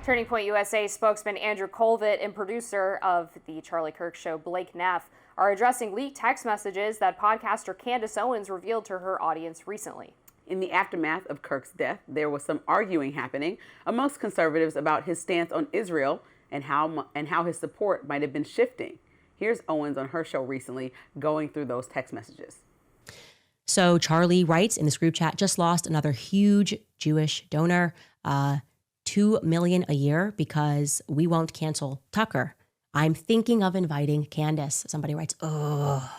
Turning Point USA spokesman Andrew Kolvet and producer of the Charlie Kirk Show, Blake Neff, are addressing leaked text messages that podcaster Candace Owens revealed to her audience recently. In the aftermath of Kirk's death, there was some arguing happening amongst conservatives about his stance on Israel and how his support might have been shifting. Here's Owens on her show recently going through those text messages. So Charlie writes in this group chat, just lost another huge Jewish donor, $2 million a year because we won't cancel Tucker. I'm thinking of inviting Candace. Somebody writes, oh,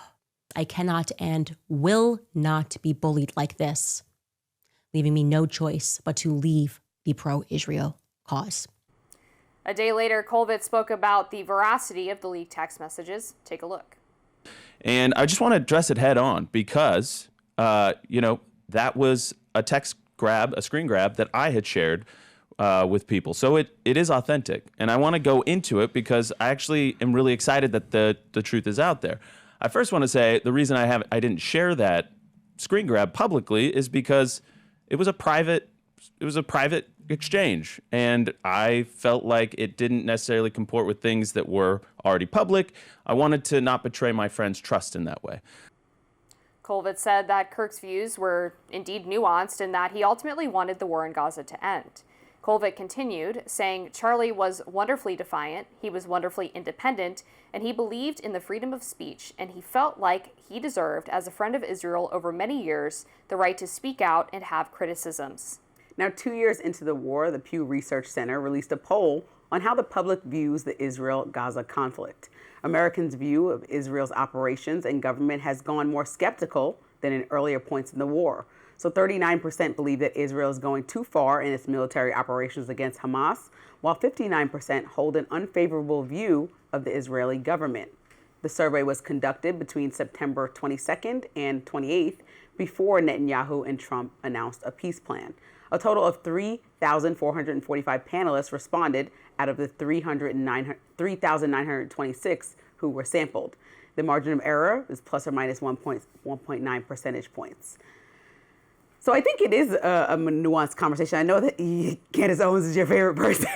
I cannot and will not be bullied like this, leaving me no choice but to leave the pro-Israel cause. A day later, Kolvet spoke about the veracity of the leaked text messages. Take a look. And I just want to address it head on because, that was a screen grab that I had shared with people. So it is authentic. And I want to go into it because I actually am really excited that the truth is out there. I first want to say the reason I didn't share that screen grab publicly is because it was a private exchange, and I felt like it didn't necessarily comport with things that were already public. I wanted to not betray my friend's trust in that way. Kolvet said that Kirk's views were indeed nuanced and that he ultimately wanted the war in Gaza to end. Kolvet continued, saying Charlie was wonderfully defiant, he was wonderfully independent, and he believed in the freedom of speech, and he felt like he deserved, as a friend of Israel over many years, the right to speak out and have criticisms. Now, 2 years into the war, the Pew Research Center released a poll on how the public views the Israel-Gaza conflict. Americans' view of Israel's operations and government has gone more skeptical than in earlier points in the war. So 39% believe that Israel is going too far in its military operations against Hamas, while 59% hold an unfavorable view of the Israeli government. The survey was conducted between September 22nd and 28th before Netanyahu and Trump announced a peace plan. A total of 3,445 panelists responded out of the 3,926 who were sampled. The margin of error is plus or minus 1.9 percentage points. So I think it is a nuanced conversation. I know that Candace Owens is your favorite person,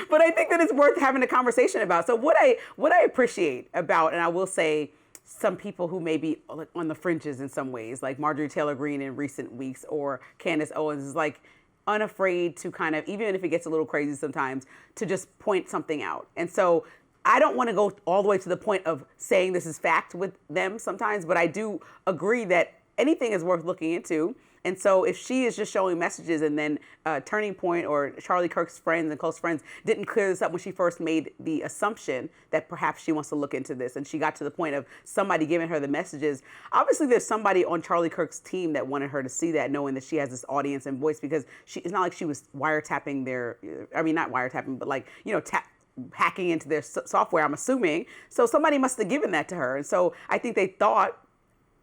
but I think that it's worth having a conversation about. So what I appreciate about, and I will say some people who may be on the fringes in some ways, like Marjorie Taylor Greene in recent weeks or Candace Owens, is like unafraid to kind of, even if it gets a little crazy sometimes, to just point something out. And so I don't want to go all the way to the point of saying this is fact with them sometimes, but I do agree that anything is worth looking into. And so if she is just showing messages and then Turning Point or Charlie Kirk's friends and close friends didn't clear this up when she first made the assumption that perhaps she wants to look into this, and she got to the point of somebody giving her the messages, obviously there's somebody on Charlie Kirk's team that wanted her to see that, knowing that she has this audience and voice, because it's not like she was wiretapping not wiretapping, but hacking into their software, I'm assuming. So somebody must have given that to her. And so I think they thought,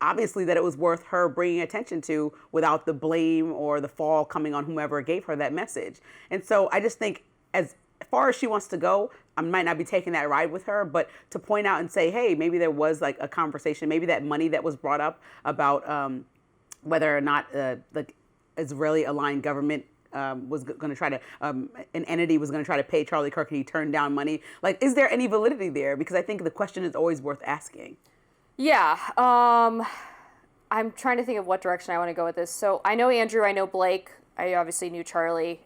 obviously, that it was worth her bringing attention to without the blame or the fall coming on whomever gave her that message. And so I just think as far as she wants to go, I might not be taking that ride with her, but to point out and say, hey, maybe there was like a conversation, maybe that money that was brought up about whether or not the Israeli aligned government was going to try to, an entity was going to try to pay Charlie Kirk and he turned down money. Like, is there any validity there? Because I think the question is always worth asking. Yeah, I'm trying to think of what direction I want to go with this. So I know Andrew, I know Blake, I obviously knew Charlie,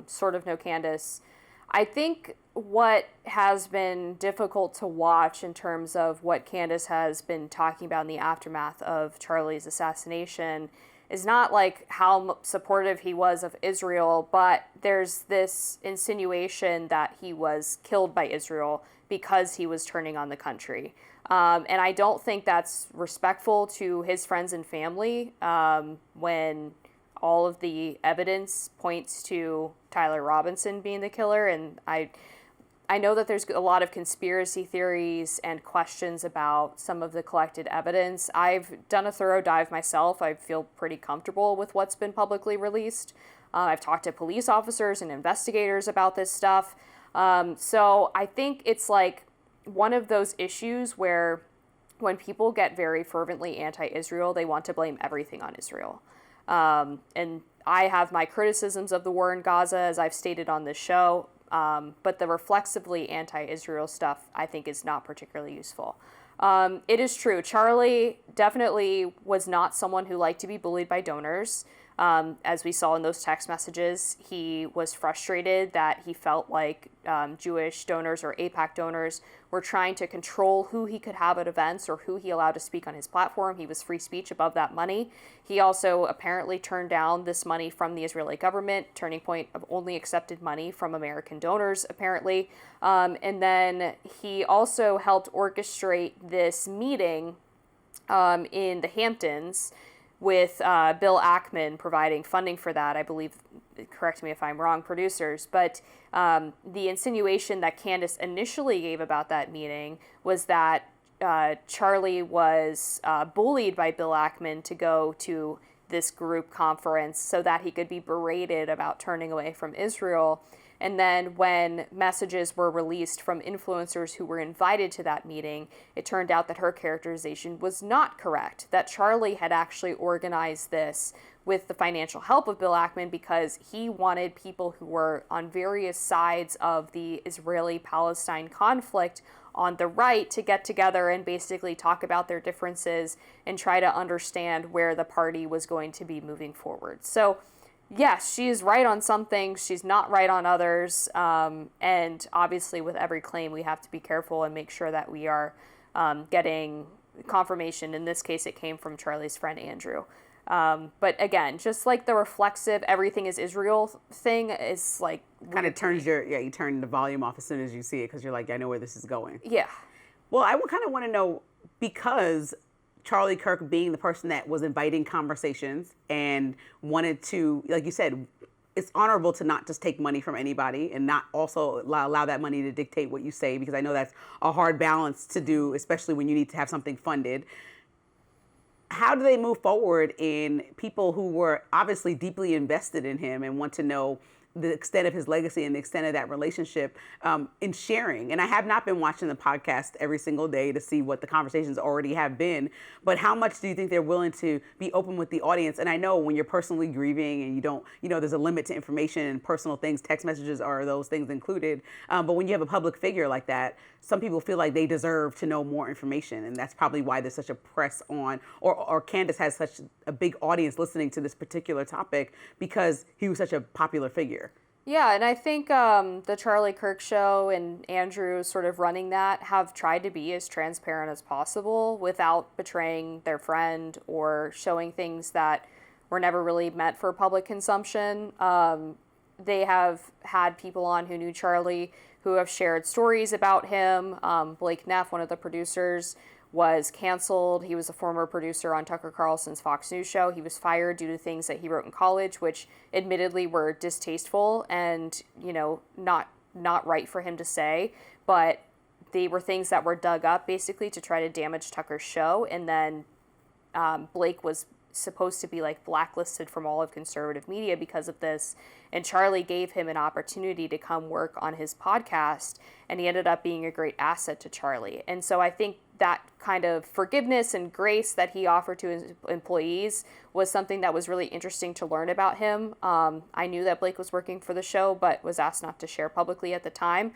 sort of know Candace. I think what has been difficult to watch in terms of what Candace has been talking about in the aftermath of Charlie's assassination is not like how supportive he was of Israel, but there's this insinuation that he was killed by Israel because he was turning on the country. And I don't think that's respectful to his friends and family when all of the evidence points to Tyler Robinson being the killer. And I know that there's a lot of conspiracy theories and questions about some of the collected evidence. I've done a thorough dive myself. I feel pretty comfortable with what's been publicly released. I've talked to police officers and investigators about this stuff. So I think it's like one of those issues where when people get very fervently anti-Israel, they want to blame everything on Israel. And I have my criticisms of the war in Gaza, as I've stated on this show, but the reflexively anti-Israel stuff I think is not particularly useful. It is true. Charlie definitely was not someone who liked to be bullied by donors. As we saw in those text messages, he was frustrated that he felt like Jewish donors or AIPAC donors were trying to control who he could have at events or who he allowed to speak on his platform. He was free speech above that money. He also apparently turned down this money from the Israeli government. Turning Point of only accepted money from American donors, apparently. And then he also helped orchestrate this meeting in the Hamptons with Bill Ackman providing funding for that, I believe, correct me if I'm wrong, producers. But the insinuation that Candace initially gave about that meeting was that Charlie was bullied by Bill Ackman to go to this group conference so that he could be berated about turning away from Israel. And then when messages were released from influencers who were invited to that meeting, it turned out that her characterization was not correct, that Charlie had actually organized this with the financial help of Bill Ackman because he wanted people who were on various sides of the Israeli-Palestine conflict on the right to get together and basically talk about their differences and try to understand where the party was going to be moving forward. So yes, she is right on some things. She's not right on others. And obviously with every claim, we have to be careful and make sure that we are getting confirmation. In this case, it came from Charlie's friend, Andrew. But again, just like the reflexive, everything is Israel thing is like... Kind of turns you turn the volume off as soon as you see it because you're like, I know where this is going. Yeah. Well, I would kind of want to know, because Charlie Kirk being the person that was inviting conversations and wanted to, like you said, it's honorable to not just take money from anybody and not also allow that money to dictate what you say, because I know that's a hard balance to do, especially when you need to have something funded. How do they move forward in people who were obviously deeply invested in him and want to know the extent of his legacy and the extent of that relationship in sharing? And I have not been watching the podcast every single day to see what the conversations already have been, but how much do you think they're willing to be open with the audience? And I know when you're personally grieving and you don't, there's a limit to information and personal things, text messages are those things included. But when you have a public figure like that, some people feel like they deserve to know more information. And that's probably why there's such a press on, or Candace has such a big audience listening to this particular topic because he was such a popular figure. Yeah, and I think the Charlie Kirk show and Andrew sort of running that have tried to be as transparent as possible without betraying their friend or showing things that were never really meant for public consumption. They have had people on who knew Charlie who have shared stories about him. Blake Neff, one of the producers, was canceled. He was a former producer on Tucker Carlson's Fox News show. He was fired due to things that he wrote in college, which admittedly were distasteful and, not right for him to say, but they were things that were dug up basically to try to damage Tucker's show. And then Blake was supposed to be like blacklisted from all of conservative media because of this. And Charlie gave him an opportunity to come work on his podcast, and he ended up being a great asset to Charlie. And so I think that kind of forgiveness and grace that he offered to his employees was something that was really interesting to learn about him. I knew that Blake was working for the show, but was asked not to share publicly at the time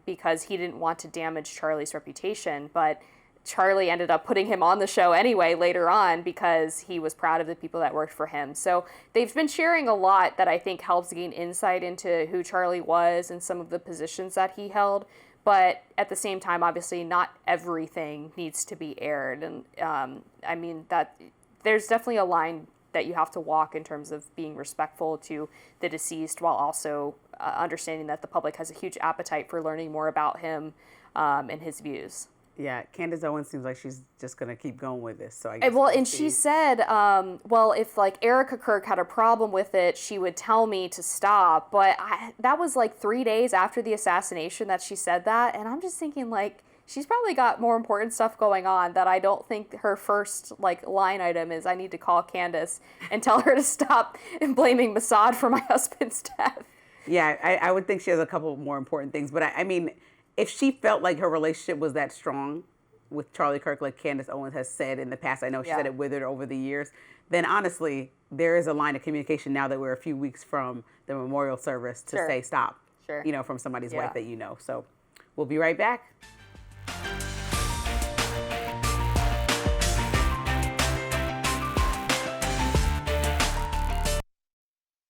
because he didn't want to damage Charlie's reputation. But Charlie ended up putting him on the show anyway later on because he was proud of the people that worked for him. So they've been sharing a lot that I think helps gain insight into who Charlie was and some of the positions that he held. But at the same time, obviously, not everything needs to be aired. And that there's definitely a line that you have to walk in terms of being respectful to the deceased while also understanding that the public has a huge appetite for learning more about him and his views. Yeah, Candace Owens seems like she's just going to keep going with this. So I guess she said, if like Erica Kirk had a problem with it, she would tell me to stop. But that was like 3 days after the assassination that she said that. And I'm just thinking like, she's probably got more important stuff going on that I don't think her first like line item is I need to call Candace and tell her to stop blaming Mossad for my husband's death. Yeah, I would think she has a couple more important things. But I mean, if she felt like her relationship was that strong with Charlie Kirk, like Candace Owens has said in the past, I know she said it withered over the years, then honestly, there is a line of communication now that we're a few weeks from the memorial service to Sure. say stop, Sure. from somebody's Yeah. wife that you know. So we'll be right back.